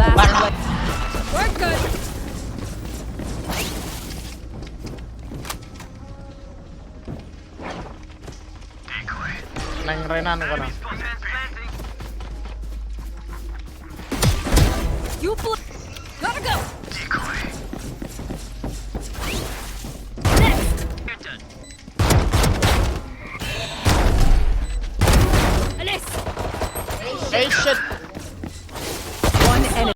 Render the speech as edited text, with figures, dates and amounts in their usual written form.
Last play. We're good. Neng Renan kono. You gotta go.